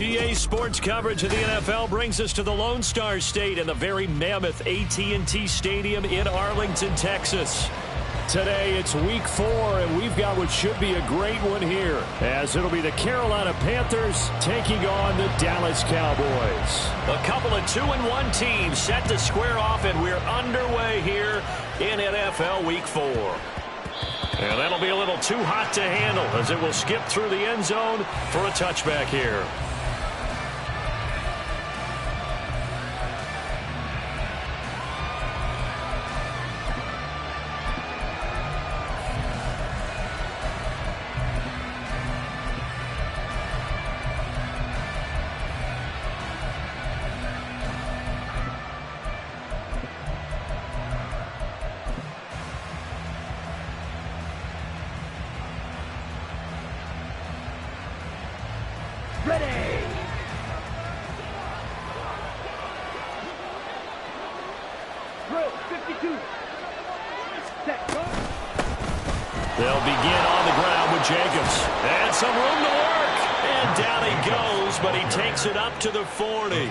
EA Sports coverage of the NFL brings us to the Lone Star State and the very mammoth AT&T Stadium in Arlington, Texas. Today, it's week 4, and we've got what should be a great one here, as it'll be the Carolina Panthers taking on the Dallas Cowboys. A couple of 2-1 teams set to square off, and we're underway here in NFL Week 4. And that'll be a little too hot to handle, as it will skip through the end zone for a touchback here. They'll begin on the ground with Jacobs. And some room to work. And down he goes, but he takes it up to the 40.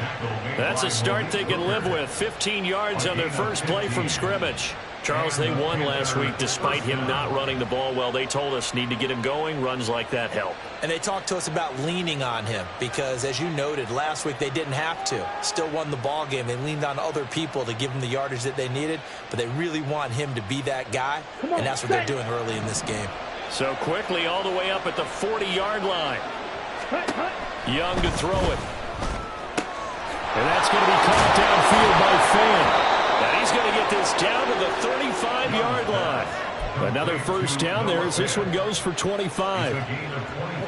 That's a start they can live with. 15 yards on their first play from scrimmage. Charles, they won last week despite him not running the ball well. They told us need to get him going. Runs like that help. And they talked to us about leaning on him because, as you noted, last week they didn't have to. Still won the ball game. They leaned on other people to give them the yardage that they needed, but they really want him to be that guy, and that's what they're doing early in this game. So quickly all the way up at the 40-yard line. Young to throw it. And that's going to be caught downfield by Fant. And he's going to get this down to the 35-yard line. Another first down there as this one goes for 25.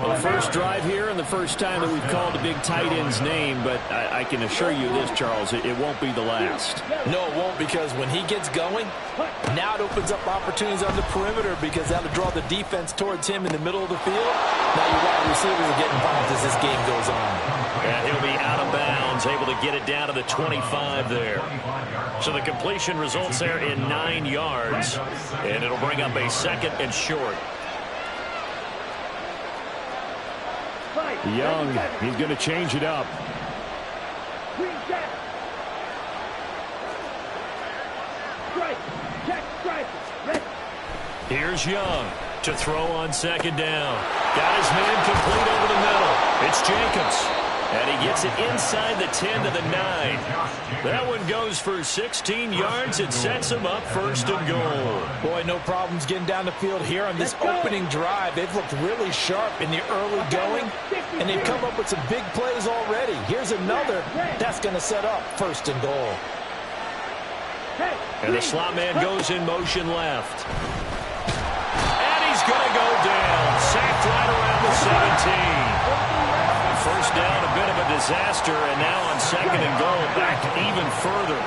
Well, first drive here and the first time that we've called a big tight end's name, but I can assure you this, Charles, it won't be the last. No, it won't, because when he gets going, now it opens up opportunities on the perimeter because that'll draw the defense towards him in the middle of the field. Now your wide receivers are getting involved as this game goes on. And he'll be out of bounds, able to get it down to the 25 there. So the completion results there in 9 yards, and it'll bring up a second and short. Young, he's going to change it up. Here's Young to throw on second down. Got his man complete over the middle. It's Jacobs. And he gets it inside the 10 to the 9. That one goes for 16 yards. It sets him up first and goal. Boy, no problems getting down the field here on this opening drive. They've looked really sharp in the early going, and they've come up with some big plays already. Here's another that's going to set up first and goal. And the slot man goes in motion left. And he's going to go down. Sacked right around the 17. First down, a bit of a disaster, and now on second and goal, back even further.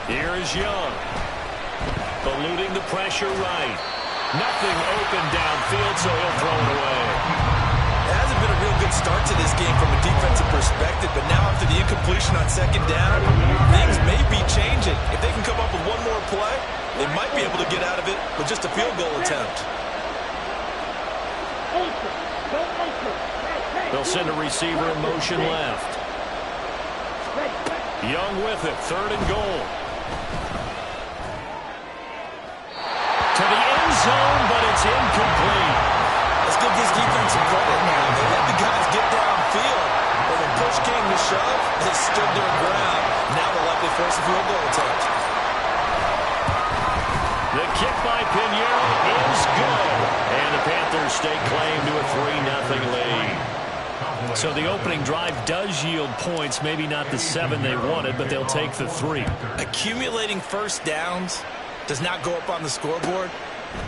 Here is Young. Eluding the pressure right. Nothing open downfield, so he'll throw it away. It hasn't been a real good start to this game from a defensive perspective, but now after the incompletion on second down, things may be changing. If they can come up with one more play, they might be able to get out of it with just a field goal attempt. They'll send a receiver in motion left. Young with it, third and goal. To the end zone, but it's incomplete. Let's give this defense some credit now. They let the guys get downfield, but when push came to shove, they stood their ground. Now they'll likely force a field goal attempt. The kick by Pinheiro is good. And the Panthers stake claim to a 3-0 lead. So the opening drive does yield points, maybe not the 7 they wanted, but they'll take the 3. Accumulating first downs does not go up on the scoreboard,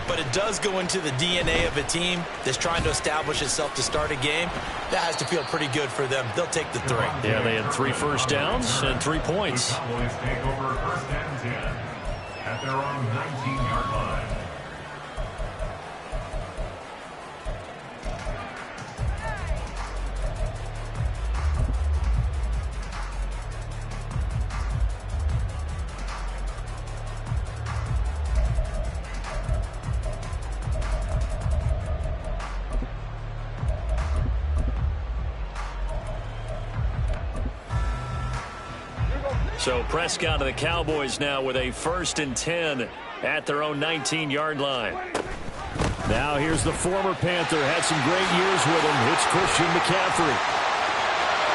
but it does go into the DNA of a team that's trying to establish itself to start a game. That has to feel pretty good for them. They'll take the 3. Yeah, they had 3 first downs and 3 points. Cowboys take over first and 10 at their own 19-yard line. So Prescott and the Cowboys now with a 1st and 10 at their own 19-yard line. Now here's the former Panther. Had some great years with him. It's Christian McCaffrey.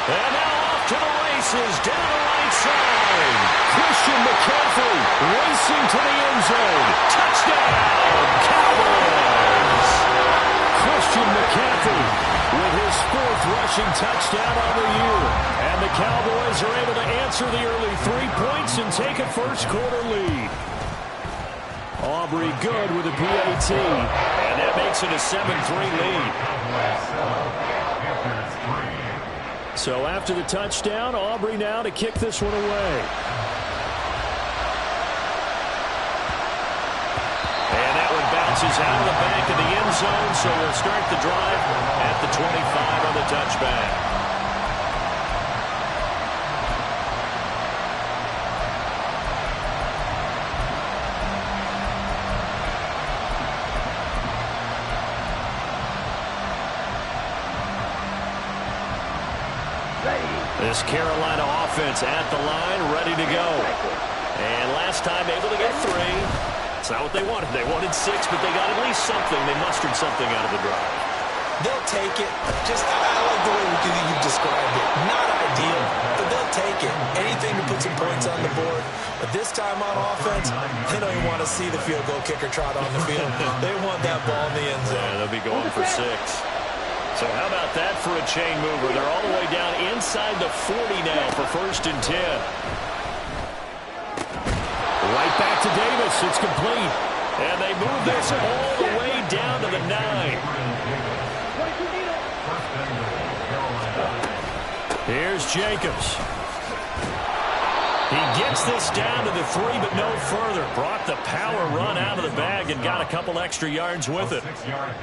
And now off to the races down the right side. Christian McCaffrey racing to the end zone. Touchdown, Cowboys! Christian McCaffrey with his 4th rushing touchdown on the year. And the Cowboys are able to answer the early 3 points and take a first-quarter lead. Aubrey good with a PAT. And that makes it a 7-3 lead. So after the touchdown, Aubrey now to kick this one away. And that one bounces out of the back of the end zone, so we'll start the drive at the 25 on the touchback. This Carolina offense at the line, ready to go. And last time able to get 3. It's not what they wanted. They wanted 6, but they got at least something. They mustered something out of the drive. They'll take it. Just, I like the way you've described it. Not ideal, but they'll take it. Anything to put some points on the board. But this time on offense, they don't even want to see the field goal kicker trot on the field. They want that ball in the end zone. Yeah, they'll be going for 6. So how about that for a chain mover? They're all the way down inside the 40 now for 1st and 10. Right back to Davis. It's complete. And they move this all the way down to the 9. Here's Jacobs. He gets this down to the 3, but no further. Brought the power run out of the bag and got a couple extra yards with it.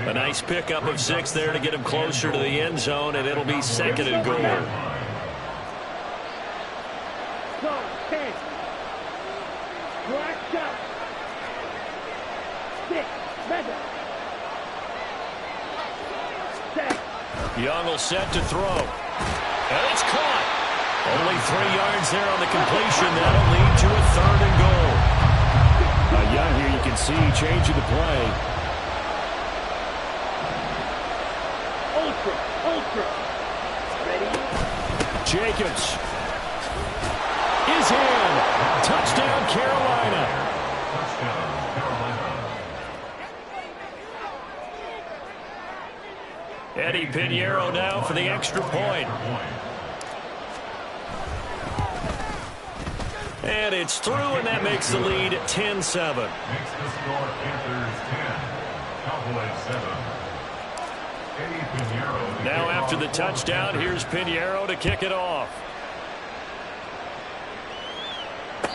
A nice pickup of 6 there to get him closer to the end zone, and it'll be 2nd and goal. Young will set to throw. And it's caught. Only 3 yards there on the completion. That'll lead to a 3rd and goal. Young here, you can see changing the play. Ultra. Ready? Jacobs is in. Touchdown, Carolina. Eddie Pinheiro now for the extra point. And it's through, and that makes the lead 10-7. Makes the score Panthers 10, Cowboys 7. Eddie Pinheiro. Now after the touchdown, here's Pinheiro to kick it off.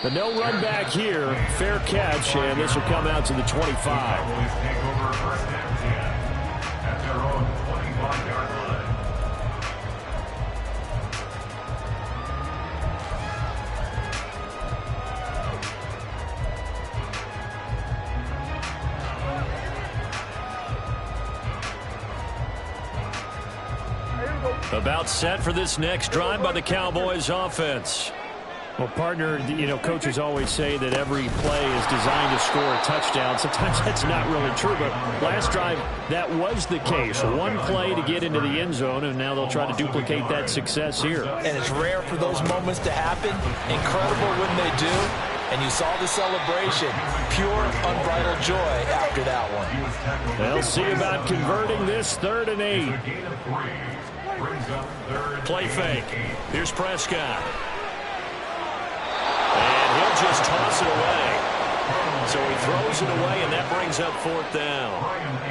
The no run back here, fair catch, and this will come out to the 25. Cowboys take over 1st and 10 at their own 25-yard line. About set for this next drive by the Cowboys offense. Well, partner, coaches always say that every play is designed to score a touchdown. Sometimes that's not really true, but last drive, that was the case. One play to get into the end zone, and now they'll try to duplicate that success here. And it's rare for those moments to happen. Incredible when they do. And you saw the celebration. Pure, unbridled joy after that one. They'll see about converting this 3rd and 8. Play fake. Here's Prescott. And he'll just toss it away. So he throws it away, and that brings up 4th down.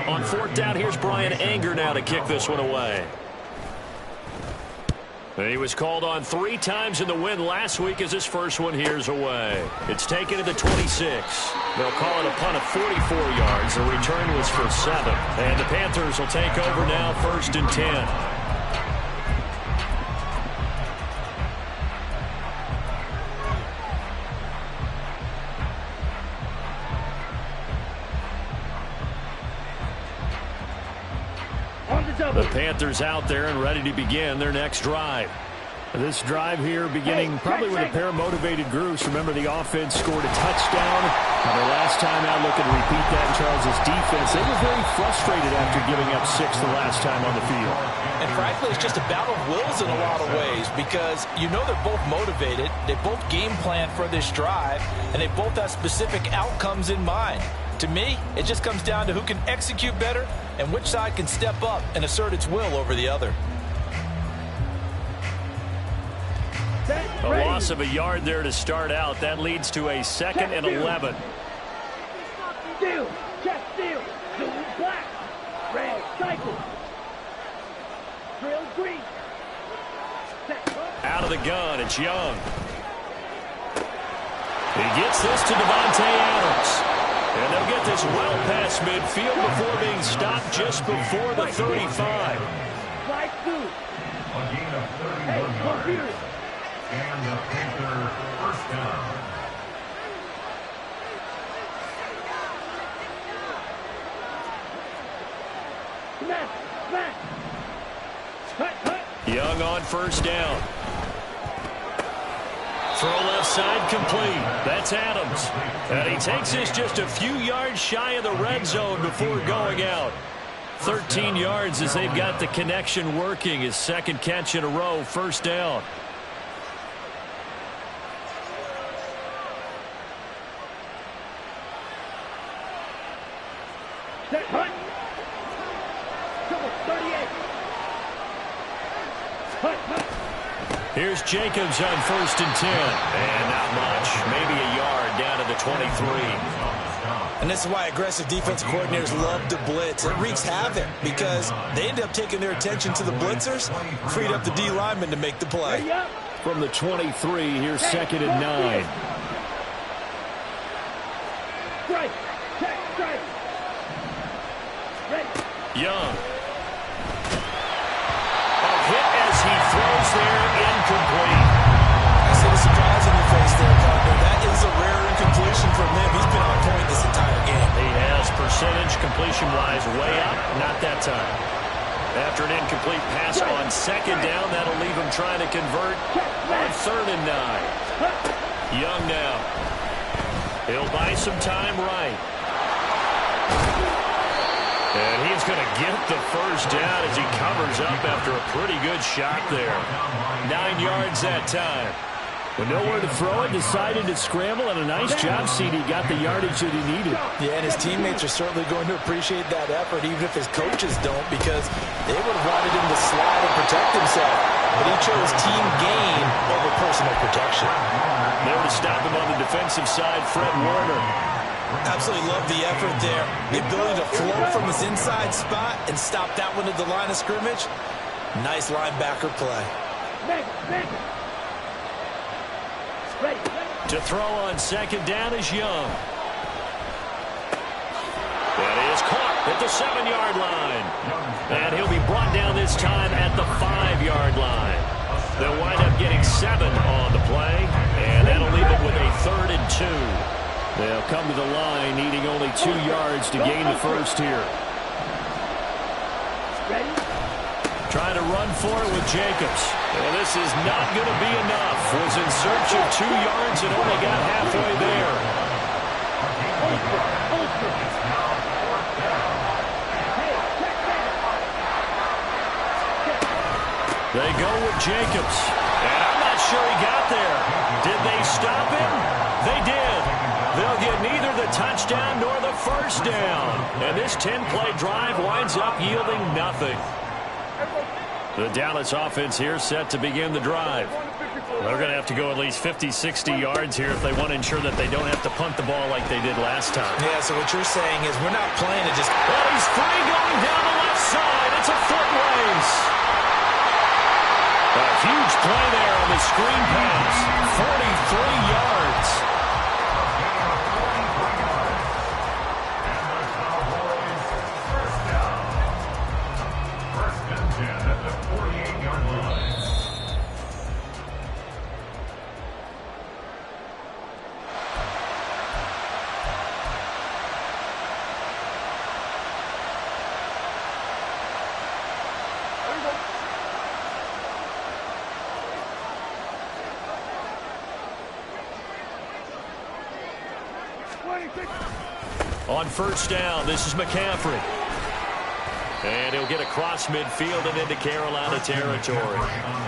On 4th down, here's Brian Anger now to kick this one away. And he was called on 3 times in the win last week as his first one here's away. It's taken to the 26. They'll call it a punt of 44 yards. The return was for 7. And the Panthers will take over now 1st and 10. The Panthers out there and ready to begin their next drive. This drive here beginning probably with a pair of motivated groups. Remember, the offense scored a touchdown. Their last time out, looking to repeat that in Charles' defense. They were very frustrated after giving up 6 the last time on the field. And frankly, it's just a battle of wills in a lot of ways because you know they're both motivated. They both game plan for this drive, and they both have specific outcomes in mind. To me, it just comes down to who can execute better and which side can step up and assert its will over the other. A loss of a yard there to start out. That leads to a 2nd and 11. Steal, check, steal, blue, black, red, cycle, drill, green. Out of the gun, it's Young. He gets this to Devontae Adams. And they'll get this well past midfield before being stopped just before the 35. Slide through. A gain of 31 yards. And the Panther first down. Young on first down. Throw left side complete. That's Adams. And he takes this just a few yards shy of the red zone before going out. 13 yards as they've got the connection working. His 2nd catch in a row, first down. Hunt. Double 38. Hunt. Here's Jacobs on 1st and 10. And not much. Maybe a yard down to the 23. And this is why aggressive defense coordinators love to blitz. It wreaks havoc because they end up taking their attention to the blitzers, freed up the D lineman to make the play. From the 23, here's 2nd and 9. Strike. Check, strike. Ready. Young. A hit as he throws there, incomplete. I see the surprise on your face there, partner. That is a rare incompletion from him. He's been on point this entire game. He has percentage completion-wise way up, not that time. After an incomplete pass on 2nd down, that'll leave him trying to convert on 3rd and 9. Young now. He'll buy some time right. And he's going to get the first down as he covers up after a pretty good shot there. 9 yards that time. With nowhere to throw it, decided to scramble, and a nice job, CD. Got the yardage that he needed. Yeah, and his teammates are certainly going to appreciate that effort, even if his coaches don't, because they would have wanted him to slide and protect himself. But he chose team gain over personal protection. There to stop him on the defensive side, Fred Warner. Absolutely love the effort there. The ability to flow from his inside spot and stop that one at the line of scrimmage. Nice linebacker play. To throw on 2nd down is Young. That is caught at the 7-yard line. And he'll be brought down this time at the 5-yard line. They'll wind up getting 7 on the play, and that'll leave it with a 3rd and 2. They'll come to the line needing only 2 yards to gain the first here. Trying to run for it with Jacobs. Well, this is not going to be enough. Was in search of 2 yards and only got halfway there. They go with Jacobs. And I'm not sure he got there. Did they stop him? They did. They'll get neither the touchdown nor the first down. And this 10-play drive winds up yielding nothing. The Dallas offense here set to begin the drive. They're going to have to go at least 50, 60 yards here if they want to ensure that they don't have to punt the ball like they did last time. Yeah, so what you're saying is we're not playing to just... Well, he's free going down the left side. It's a foot race. A huge play there on the screen pass. 43 yards. On first down, this is McCaffrey. And he'll get across midfield and into Carolina territory.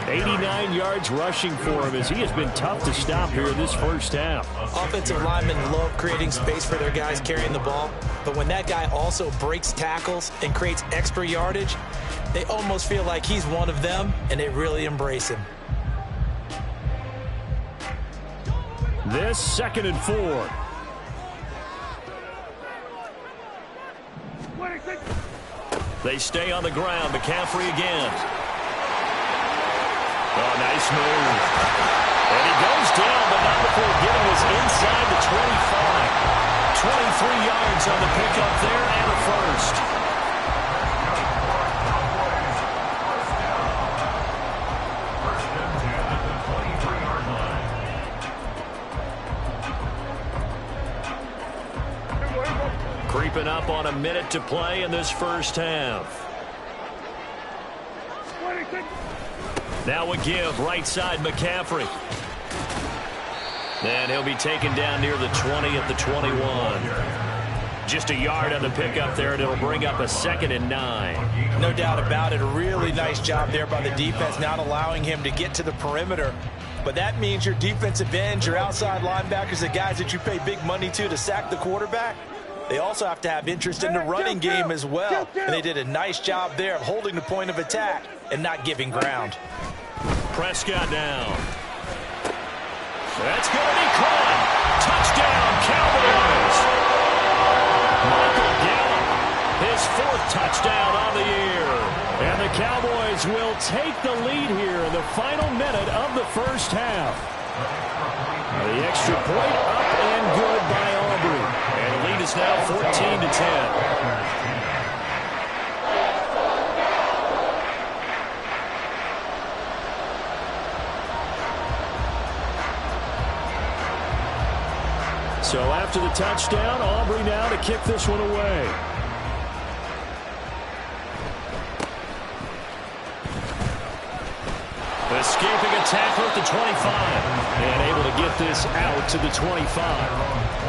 89 yards rushing for him as he has been tough to stop here in this first half. Offensive linemen love creating space for their guys carrying the ball, but when that guy also breaks tackles and creates extra yardage, they almost feel like he's one of them, and they really embrace him. This 2nd and 4. They stay on the ground. McCaffrey again. Oh, nice move. And he goes down, but not before getting us inside the 25. 23 yards on the pickup there and a first. Creeping up on a minute to play in this first half. Now a give, right side McCaffrey. And he'll be taken down near the 20 at the 21. Just a yard on the pickup there, and it'll bring up a 2nd and 9. No doubt about it. A really nice job there by the defense, not allowing him to get to the perimeter. But that means your defensive ends, your outside linebackers, the guys that you pay big money to sack the quarterback, they also have to have interest in the running game as well. And they did a nice job there of holding the point of attack and not giving ground. Prescott down. That's going to be caught. Touchdown, Cowboys. Michael Gallup, his 4th touchdown on the year. And the Cowboys will take the lead here in the final minute of the first half. The extra point up and good by Aubrey. And the lead is now 14-10. So after the touchdown, Aubrey now to kick this one away. Escaping a tackle at the 25. And able to get this out to the 25.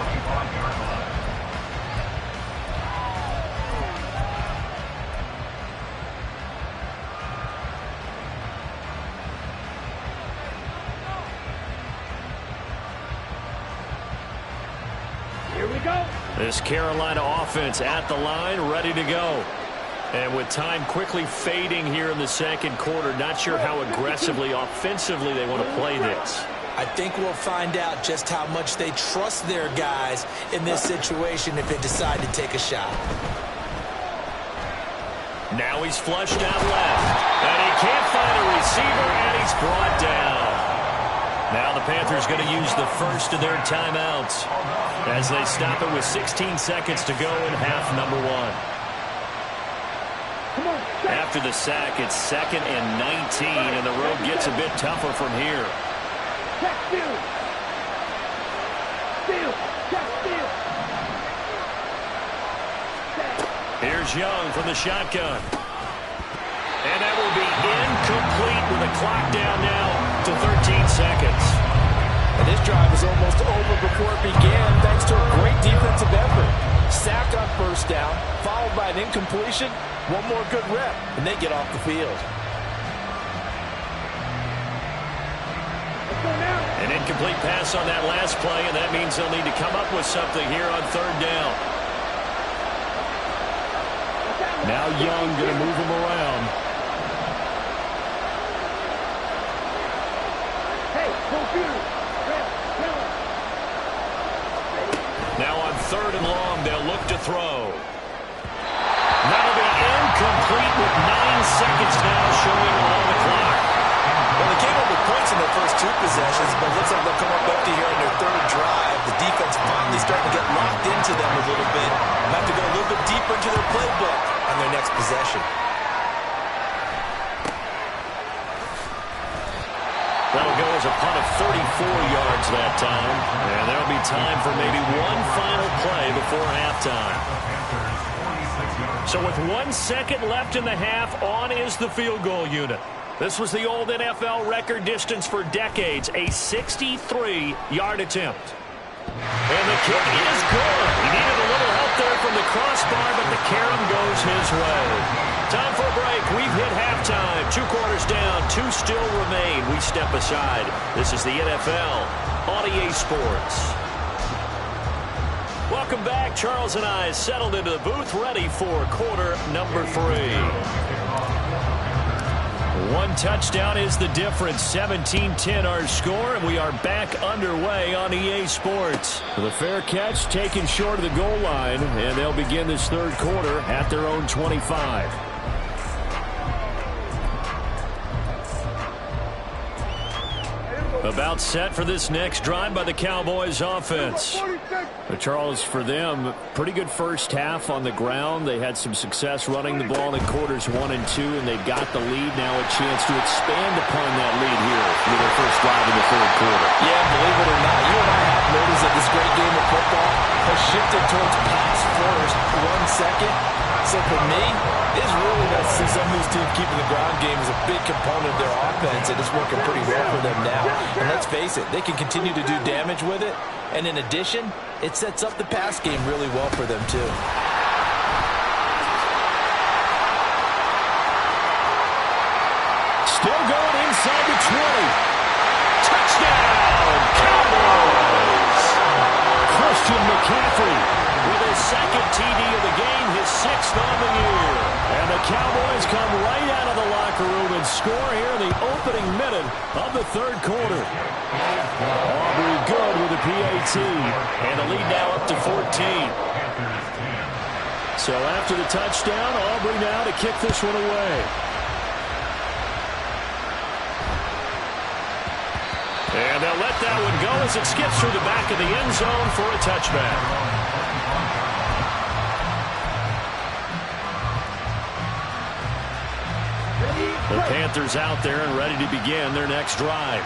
This Carolina offense at the line, ready to go. And with time quickly fading here in the second quarter, not sure how aggressively, offensively they want to play this. I think we'll find out just how much they trust their guys in this situation if they decide to take a shot. Now he's flushed out left. And he can't find a receiver, and he's brought down. Now the Panthers going to use the first of their timeouts as they stop it with 16 seconds to go in half number 1. After the sack, it's 2nd and 19, and the road gets a bit tougher from here. Here's Young from the shotgun. And that will be incomplete with the clock down now to 13 seconds. And this drive is almost over before it began thanks to a great defensive effort. Sack on first down, followed by an incompletion. One more good rep, and they get off the field. An incomplete pass on that last play, and that means they'll need to come up with something here on 3rd down. Now Young going to move him around. Now on 3rd and long, they'll look to throw. That'll be incomplete with 9 seconds now showing on the clock. Well, they came up with points in their first 2 possessions, but it looks like they'll come up empty here in their 3rd drive. The defense finally starting to get locked into them a little bit. They'll have to go a little bit deeper into their playbook on their next possession. That'll go as a punt of 34 yards that time. And there'll be time for maybe one final play before halftime. So with 1 second left in the half, on is the field goal unit. This was the old NFL record distance for decades, a 63-yard attempt. And the kick is good. crossbar, but the carom goes his way. Time for a break. We've hit halftime. 2 quarters down, 2 still remain. We step aside. This is the NFL on EA Sports. Welcome back. Charles and I settled into the booth, ready for quarter number 3. 1 touchdown is the difference. 17-10 our score, and we are back underway on EA Sports. The fair catch taken short of the goal line, and they'll begin this third quarter at their own 25. About set for this next drive by the Cowboys offense. Charles, for them, pretty good first half on the ground. They had some success running the ball in quarters 1 and 2, and they've got the lead. Now a chance to expand upon that lead here with their first drive in the third quarter. Yeah, believe it or not, you and I have noticed that this great game of football has shifted towards pass first, 1 second. So for me, it's really nice to see some of these teams keeping the ground game as a big component of their offense, and it's working pretty well for them now. And let's face it, they can continue to do damage with it. And in addition, it sets up the pass game really well for them, too. Still going inside the 20. Touchdown, Cowboys! Christian McCaffrey with his second TD of the game, his 6th on the year. And the Cowboys come right out of the locker room and score here in the opening minute of the third quarter. Aubrey good with the PAT, and the lead now up to 14. So after the touchdown, Aubrey now to kick this one away. And they'll let that one go as it skips through the back of the end zone for a touchback. The Panthers out there and ready to begin their next drive.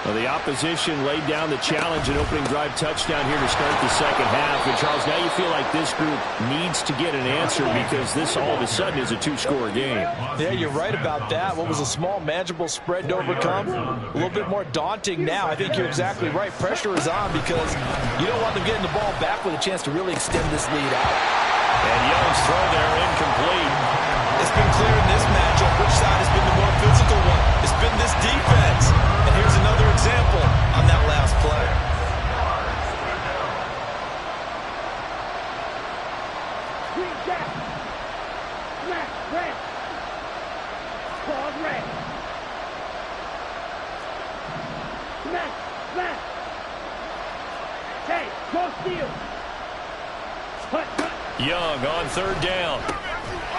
Well, the opposition laid down the challenge and opening drive touchdown here to start the second half. And, Charles, now you feel like this group needs to get an answer because this all of a sudden is a 2-score game. Yeah, you're right about that. What was a small, manageable spread to overcome, a little bit more daunting now. I think you're exactly right. Pressure is on because you don't want them getting the ball back with a chance to really extend this lead out. And Young's throw there incomplete. It's been clear in this matchup which side has been the more physical one. It's been this defense. And here's another example on that last play. Green jack. Smash, red. Pause, red. Smash, smash. Hey, go steal. Hut, hut. Young on third down.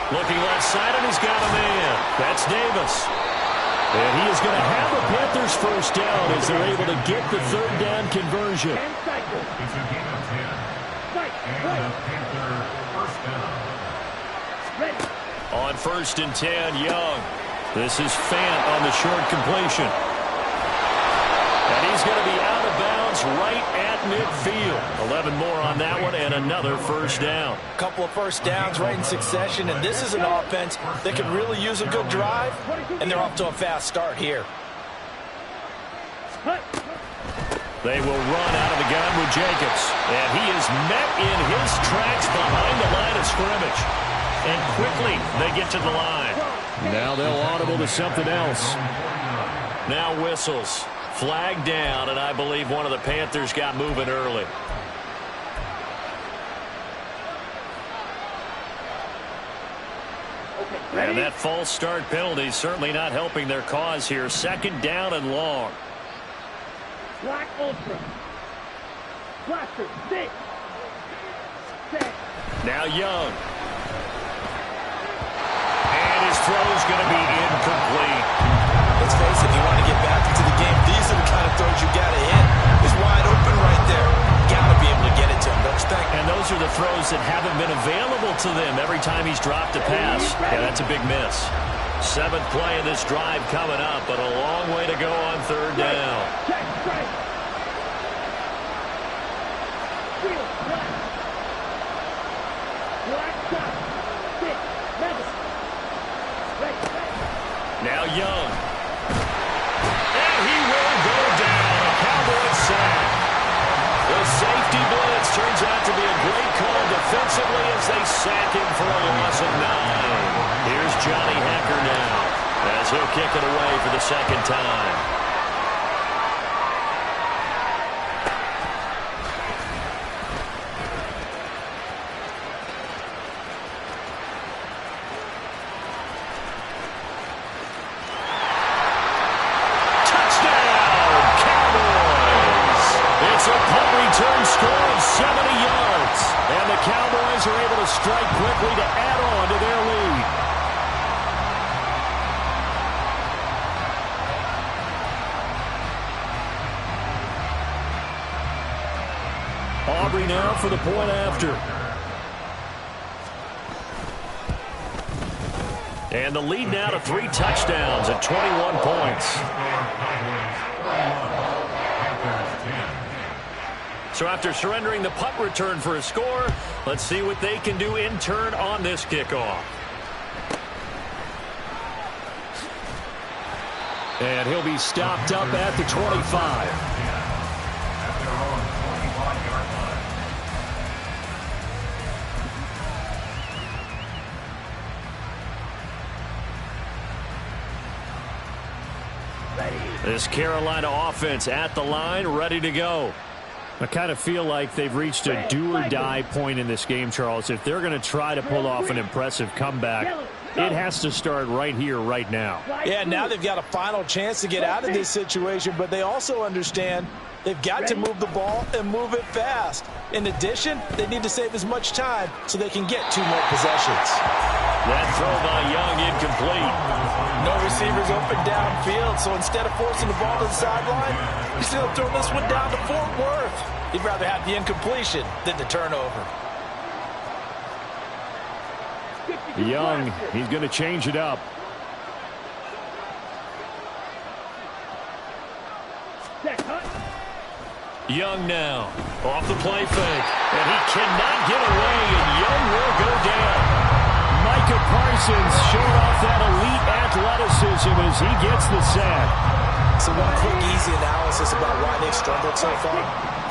Looking left side, and he's got a man. That's Davis. And he is going to have the Panthers first down as they're able to get the third down conversion. It's a game of 10. And the Panther first down. Ready. On 1st and 10, Young. This is Fant on the short completion. And he's going to be out of bounds right at midfield. 11 more on that one and another first down. A couple of first downs right in succession, and this is an offense that can really use a good drive, and they're off to a fast start here. They will run out of the gun with Jacobs. And he is met in his tracks behind the line of scrimmage. And quickly they get to the line. Now they'll audible to something else. Now whistles. Flag down, and I believe one of the Panthers got moving early. And that false start penalty certainly not helping their cause here. 2nd down and long. Black Ultra. Blaster, 6. 7. Now Young. And his throw is going to be incomplete. Let's face it, if you want to get back into the game, these are the kind of throws you got to hit. It's wide open right there. Got to be able to get it to him, don't you think? And those are the throws that haven't been available to them every time he's dropped a pass. Yeah, that's a big miss. 7th play of this drive coming up, but a long way to go on third down. Check, strike. Wheel, black. Black top. 6. Level. Ready, ready. Now Young. And he will go down. A Cowboy sack. The safety blitz turns out to be a great call defensively as they sack play for the second time. Return score of 70 yards. And the Cowboys are able to strike quickly to add on to their lead. Aubrey now for the point after. And the lead now to 3 touchdowns at 21 points. So after surrendering the punt return for a score, let's see what they can do in turn on this kickoff. And he'll be stopped up at the 25. This Carolina offense at the line, ready to go. I kind of feel like they've reached a do-or-die point in this game, Charles. If they're going to try to pull off an impressive comeback, it has to start right here, right now. Yeah, now they've got a final chance to get out of this situation, but they also understand they've got to move the ball and move it fast. In addition, they need to save as much time so they can get 2 more possessions. That throw by Young incomplete. No receivers open downfield, so instead of forcing the ball to the sideline, he's going to throw this one down to Fort Worth. He'd rather have the incompletion than the turnover. Young, he's going to change it up. Young now, off the play fake, and he cannot get away, and Young will go down. Micah Parsons showing off that elite athleticism as he gets the sack. So one quick, easy analysis about why they've struggled so far.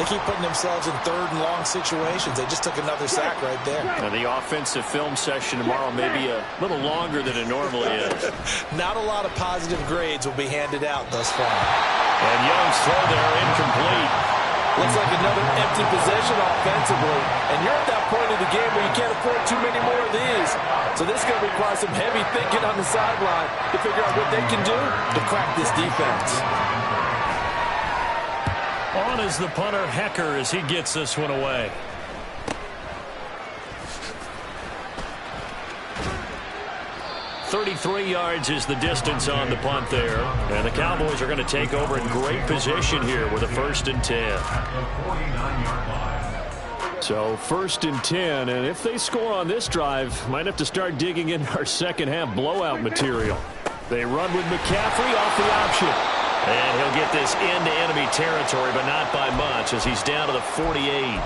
They keep putting themselves in 3rd and long situations. They just took another sack right there. Now the offensive film session tomorrow may be a little longer than it normally is. Not a lot of positive grades will be handed out thus far. And Young's throw there incomplete. Looks like another empty possession offensively. And you're at that point of the game where you can't afford too many more of these. So this is going to require some heavy thinking on the sideline to figure out what they can do to crack this defense. On is the punter, Hecker, as he gets this one away. .33 yards is the distance on the punt there. And the Cowboys are going to take over in great position here with a 1st and 10. So 1st and 10, and if they score on this drive, might have to start digging in our second half blowout material. They run with McCaffrey off the option. And he'll get this into enemy territory, but not by much as he's down to the 48.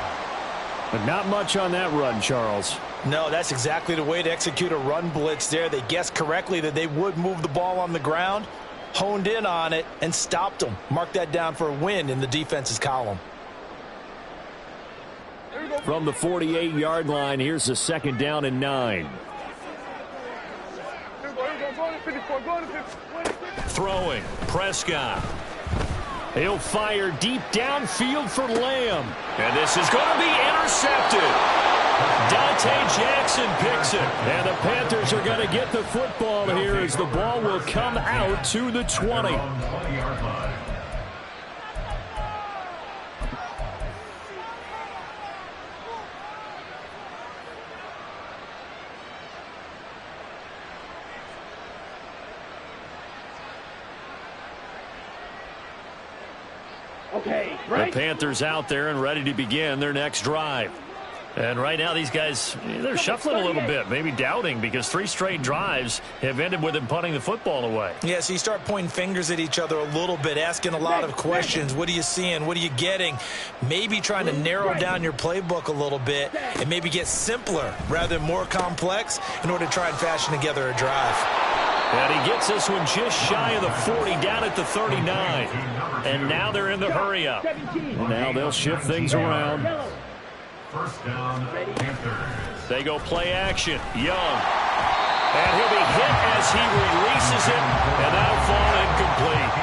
But not much on that run, Charles. No, that's exactly the way to execute a run blitz there. They guessed correctly that they would move the ball on the ground, honed in on it, and stopped them. Mark that down for a win in the defense's column. From the 48-yard line, here's the 2nd down and 9. Throwing, Prescott. He'll fire deep downfield for Lamb. And this is going to be intercepted. Dante Jackson picks it. And the Panthers are going to get the football here as the ball will come out to the 20. Okay, the Panthers out there and ready to begin their next drive. And right now these guys, they're shuffling a little bit, maybe doubting, because 3 straight drives have ended with them punting the football away. Yeah, so you start pointing fingers at each other a little bit, asking a lot of questions. What are you seeing? What are you getting? Maybe trying to narrow down your playbook a little bit and maybe get simpler rather than more complex in order to try and fashion together a drive. And he gets this one just shy of the 40, down at the 39. And now they're in the hurry-up. Now they'll shift things around. 1st down, Panthers. They go play action. Young. And he'll be hit as he releases it, and that'll fall incomplete.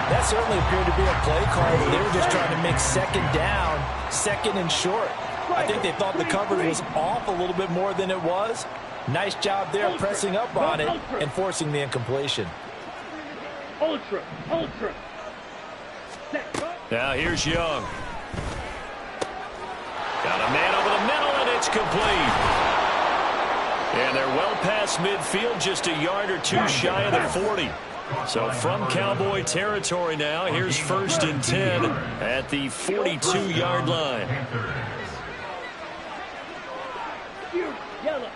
That certainly appeared to be a play call where they were just trying to make second down, second and short. I think they thought the coverage was off a little bit more than it was. Nice job there pressing up on it and forcing the incompletion. Ultra. Now here's Young. Got a man over the middle, and it's complete. And they're well past midfield, just a yard or two shy of the 40. So from Cowboy territory now, here's 1st and 10 at the 42-yard line. Yellow.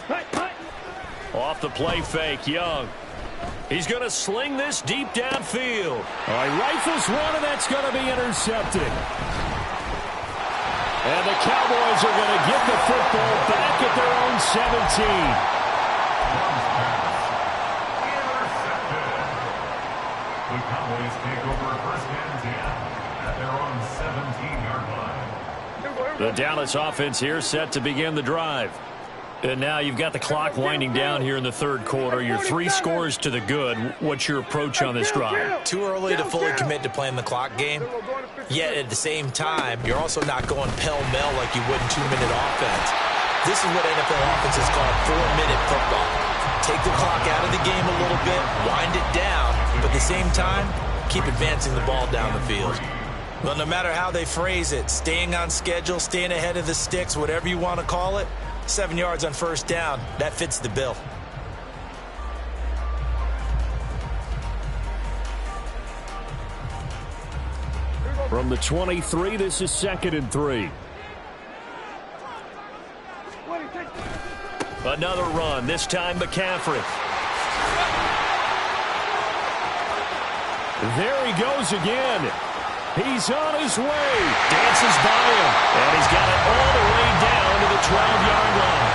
Cut. Off the play fake, Young. He's going to sling this deep downfield. All right, rifles one, and that's going to be intercepted. And the Cowboys are going to get the football back at their own 17. The Cowboys take over 1st and 10 at their own 17-yard line. The Dallas offense here set to begin the drive. And now you've got the clock winding down here in the 3rd quarter. You're 3 scores to the good. What's your approach on this drive? Too early to fully commit to playing the clock game. Yet at the same time, you're also not going pell-mell like you would in 2-minute offense. This is what NFL offenses call 4-minute football. Take the clock out of the game a little bit, wind it down, but at the same time, keep advancing the ball down the field. Well, no matter how they phrase it, staying on schedule, staying ahead of the sticks, whatever you want to call it, 7 yards on 1st down, that fits the bill. From the 23, this is 2nd and 3. Another run, this time McCaffrey. There he goes again. He's on his way. Dances by him. And he's got it all the way down to the 12-yard line.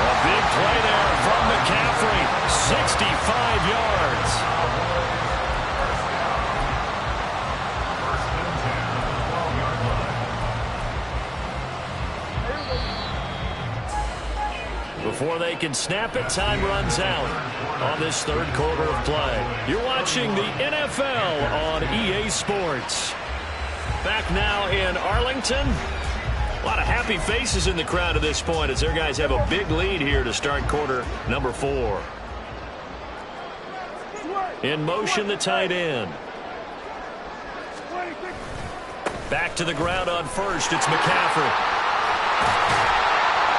A big play there from McCaffrey. 65 yards. Before they can snap it, time runs out on this 3rd quarter of play. You're watching the NFL on EA Sports. Back now in Arlington. A lot of happy faces in the crowd at this point as their guys have a big lead here to start quarter number 4. In motion, the tight end. Back to the ground on 1st. It's McCaffrey.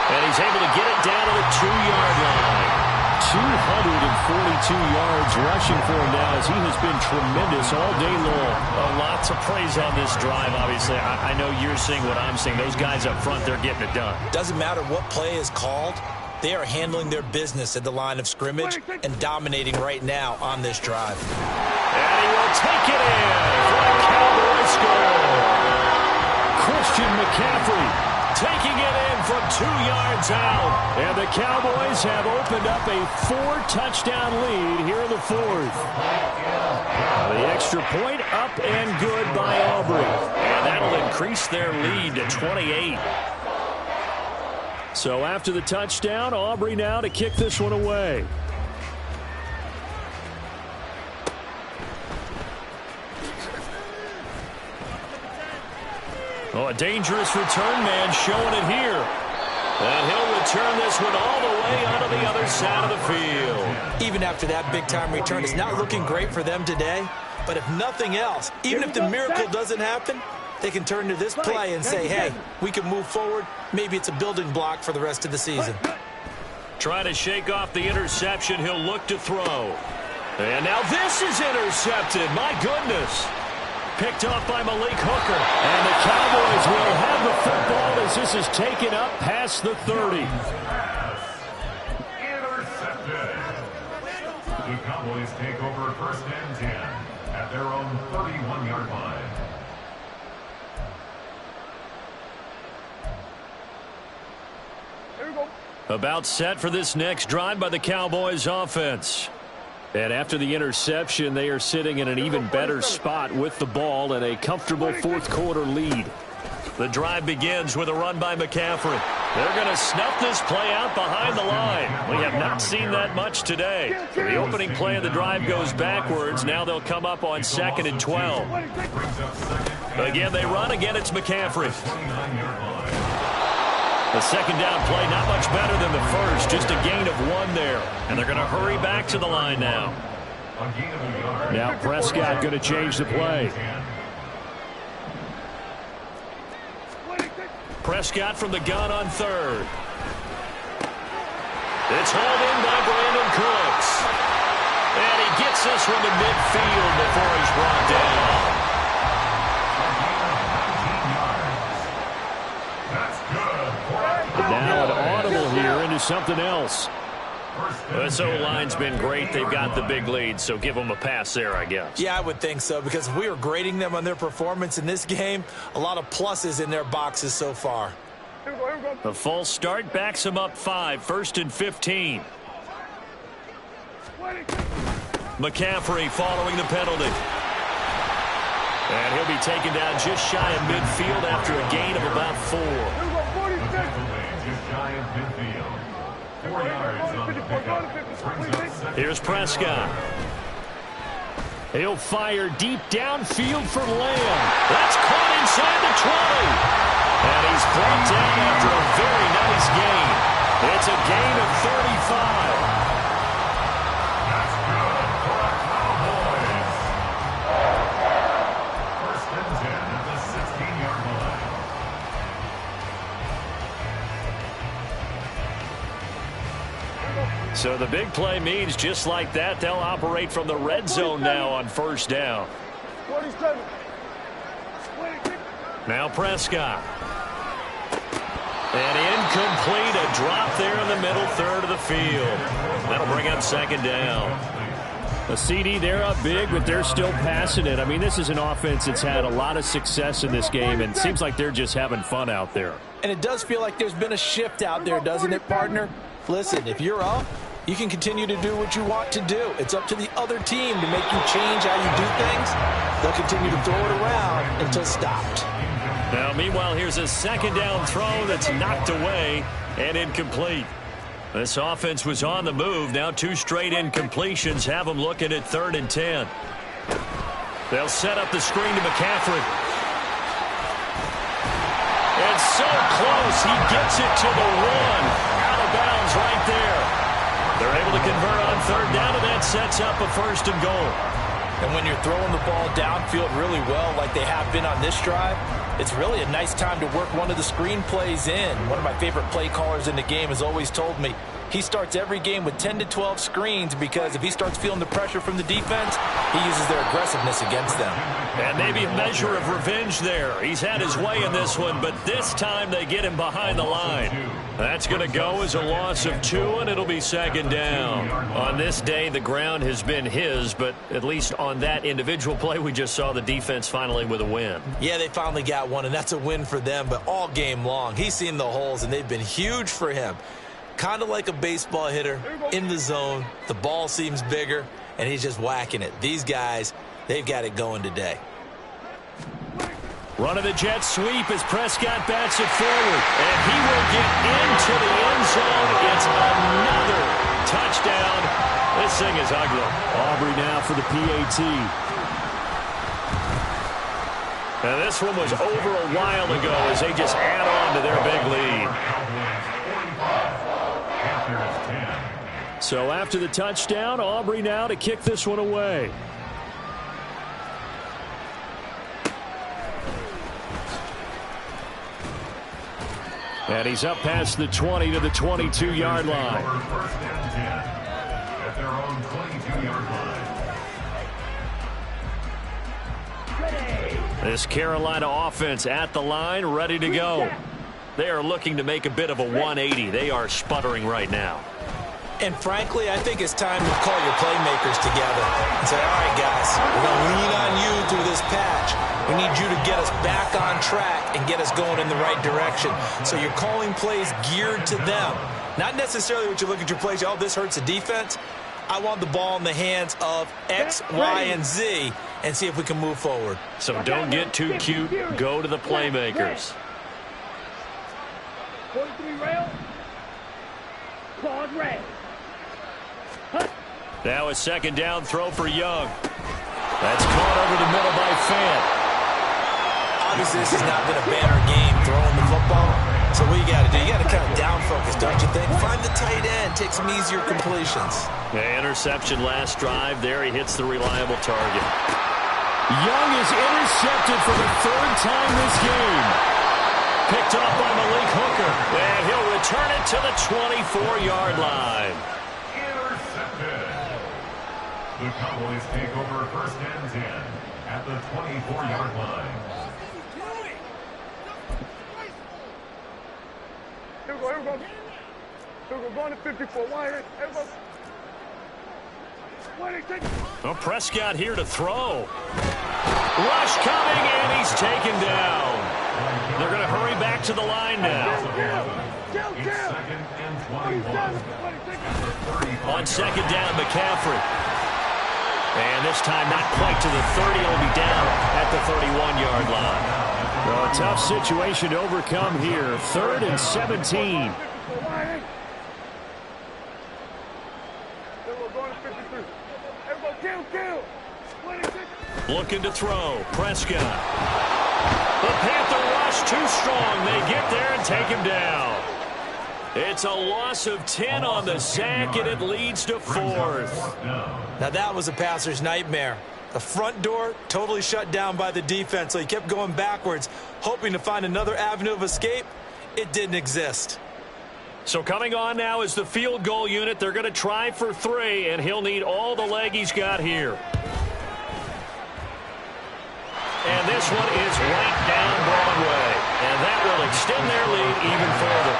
And he's able to get it down to the 2-yard line. 242 yards rushing for him now as he has been tremendous all day long. Lots of praise on this drive, obviously. I know you're seeing what I'm seeing. Those guys up front, they're getting it done. Doesn't matter what play is called. They are handling their business at the line of scrimmage and dominating right now on this drive. And he will take it in for a Cowboy score. Christian McCaffrey taking it in from 2 yards out. And the Cowboys have opened up a 4-touchdown lead here in the 4th. The extra point up and good by Aubrey. And that'll increase their lead to 28. So after the touchdown, Aubrey now to kick this one away. Oh, a dangerous return man showing it here. And he'll return this one all the way onto the other side of the field. Even after that big-time return, it's not looking great for them today. But if nothing else, even if the miracle doesn't happen, they can turn to this play and say, hey, we can move forward. Maybe it's a building block for the rest of the season. Trying to shake off the interception. He'll look to throw. And now this is intercepted. My goodness. Picked off by Malik Hooker. And the Cowboys will have the football as this is taken up past the 30. Intercepted. The Cowboys take over 1st and 10 at their own 31-yard line. About set for this next drive by the Cowboys offense. And after the interception, they are sitting in an even better spot with the ball and a comfortable 4th quarter lead. The drive begins with a run by McCaffrey. They're going to snuff this play out behind the line. We have not seen that much today. So the opening play of the drive goes backwards. Now they'll come up on 2nd and 12. Again, they run. Again, it's McCaffrey. The second down play, not much better than the first. Just a gain of 1 there. And they're going to hurry back to the line now. Now Prescott going to change the play. Prescott from the gun on 3rd. It's hauled in by Brandon Cooks. And he gets this one to midfield before he's brought down. Now an audible here into something else. This O-line's been great. They've got the big lead, so give them a pass there, I guess. Yeah, I would think so, because if we were grading them on their performance in this game, a lot of pluses in their boxes so far. The false start backs them up 5, 1st and 15. McCaffrey following the penalty. And he'll be taken down just shy of midfield after a gain of about 4. Just shy of midfield. 4 yards on the pickup. Here's Prescott. He'll fire deep downfield for Lamb. That's caught inside the 20. And he's brought down after a very nice gain. It's a gain of 35. That's good for the Cowboys. 1st and 10 at the 16-yard line. So the big play means just like that, they'll operate from the red zone now on 1st down. Now Prescott. And incomplete, a drop there in the middle 3rd of the field. That'll bring up 2nd down. A CD, they're up big, but they're still passing it. I mean, this is an offense that's had a lot of success in this game, and it seems like they're just having fun out there. And it does feel like there's been a shift out there, doesn't it, partner? Listen, if you're up, you can continue to do what you want to do. It's up to the other team to make you change how you do things. They'll continue to throw it around until stopped. Now, meanwhile, here's a 2nd down throw that's knocked away and incomplete. This offense was on the move. Now 2 straight incompletions have them looking at 3rd and 10. They'll set up the screen to McCaffrey. It's so close. He gets it to the 1. Out of bounds right there. They're able to convert on 3rd down, and that sets up a 1st and goal. And when you're throwing the ball downfield really well like they have been on this drive, it's really a nice time to work one of the screen plays in. One of my favorite play callers in the game has always told me he starts every game with 10 to 12 screens, because if he starts feeling the pressure from the defense, he uses their aggressiveness against them. And maybe a measure of revenge there. He's had his way in this one, but this time they get him behind the line. That's going to go as a loss of 2, and it'll be 2nd down. On this day, the ground has been his, but at least on that individual play, we just saw the defense finally with a win. Yeah, they finally got one, and that's a win for them, but all game long, he's seen the holes, and they've been huge for him. Kind of like a baseball hitter in the zone. The ball seems bigger, and he's just whacking it. These guys, they've got it going today. Run of the jet sweep as Prescott bats it forward. And he will get into the end zone. It's another touchdown. This thing is ugly. Aubrey now for the PAT. Now this one was over a while ago as they just add on to their big lead. So after the touchdown, Aubrey now to kick this one away. And he's up past the 20 to the 22-yard line. First and 10 at their own 22-yard line. This Carolina offense at the line, ready to go. They are looking to make a bit of a 180. They are sputtering right now. And frankly, I think it's time to call your playmakers together and say, all right, guys, we're going to lean on you through this patch. We need you to get us back on track and get us going in the right direction. So you're calling plays geared to them. Not necessarily what you look at your plays, oh, this hurts the defense. I want the ball in the hands of X, Y, and Z and see if we can move forward. So don't get too cute. Go to the playmakers. 43 rail. Claws red. Now a second down throw for Young. That's caught over the middle by Fant. Obviously, this has not been a banner game throwing the football. So what you got to do, you got to kind of down focus, don't you think? Find the tight end, take some easier completions. Yeah, interception last drive. There he hits the reliable target. Young is intercepted for the third time this game. Picked off by Malik Hooker. And he'll return it to the 24-yard line. Intercepted. The Cowboys take over first and 10 at the 24-yard line. Here we go, here we go. Here we go, going to 54. Here we go. Well, Prescott here to throw. Rush coming, and he's taken down. They're going to hurry back to the line now. It's second and 21. On second down, McCaffrey. And this time not quite to the 30. He'll be down at the 31-yard line. Well, a tough situation to overcome here. 3rd and 17. Looking to throw. Prescott. The Panther rush too strong. They get there and take him down. It's a loss of 10 on the sack, and it leads to 4th. Now that was a passer's nightmare. The front door totally shut down by the defense, so he kept going backwards, hoping to find another avenue of escape. It didn't exist. So coming on now is the field goal unit. They're going to try for 3, and he'll need all the leg he's got here. And this one is right down Broadway. And that will extend their lead even further.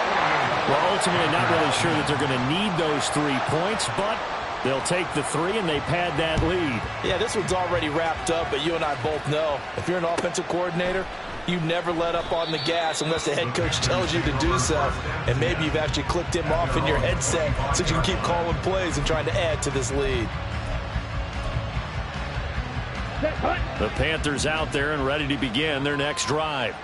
Well, ultimately, not really sure that they're going to need those 3 points, but they'll take the 3, and they pad that lead. Yeah, this one's already wrapped up, but you and I both know if you're an offensive coordinator, you never let up on the gas unless the head coach tells you to do so. And maybe you've actually clicked him off in your headset so you can keep calling plays and trying to add to this lead. The Panthers out there and ready to begin their next drive.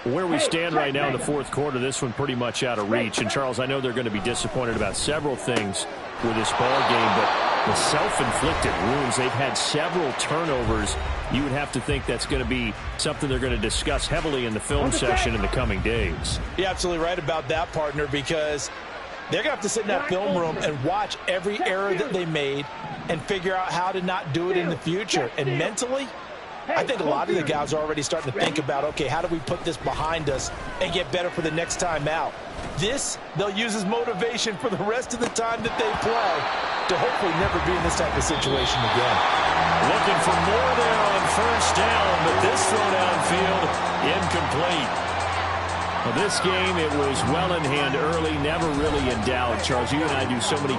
Where we stand right now in the 4th quarter, this one pretty much out of reach. And, Charles, I know they're going to be disappointed about several things with this ball game, but the self-inflicted wounds, they've had several turnovers. You would have to think that's going to be something they're going to discuss heavily in the film session in the coming days. You're absolutely right about that, partner, because they're going to have to sit in that film room and watch every error that they made and figure out how to not do it in the future. And mentally, I think a lot of the guys are already starting to think about, okay, how do we put this behind us and get better for the next time out? This, they'll use as motivation for the rest of the time that they play to hopefully never be in this type of situation again. Looking for more there on first down, but this throw downfield incomplete. Well, this game, it was well in hand early, never really in doubt. Charles, you and I do so many games.